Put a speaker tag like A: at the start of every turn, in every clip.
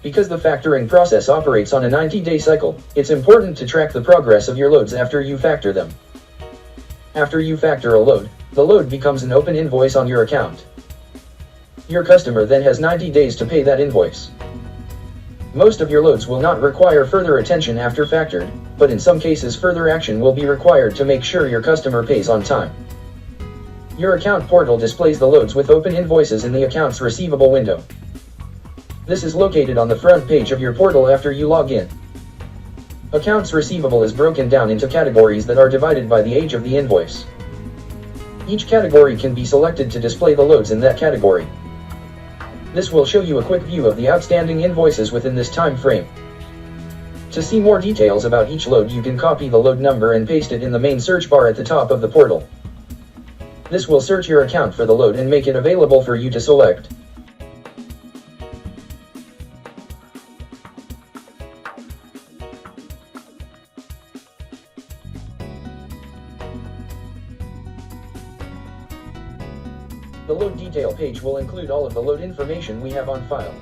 A: Because the factoring process operates on a 90-day cycle, it's important to track the progress of your loads after you factor them. After you factor a load, the load becomes an open invoice on your account. Your customer then has 90 days to pay that invoice. Most of your loads will not require further attention after factored, but in some cases further action will be required to make sure your customer pays on time. Your account portal displays the loads with open invoices in the accounts receivable window. This is located on the front page of your portal after you log in. Accounts receivable is broken down into categories that are divided by the age of the invoice. Each category can be selected to display the loads in that category. This will show you a quick view of the outstanding invoices within this time frame. To see more details about each load, you can copy the load number and paste it in the main search bar at the top of the portal. This will search your account for the load and make it available for you to select. The load detail page will include all of the load information we have on file.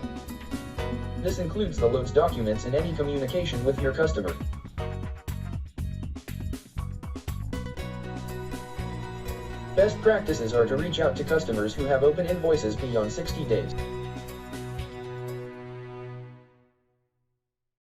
A: This includes the load's documents and any communication with your customer. Best practices are to reach out to customers who have open invoices beyond 60 days.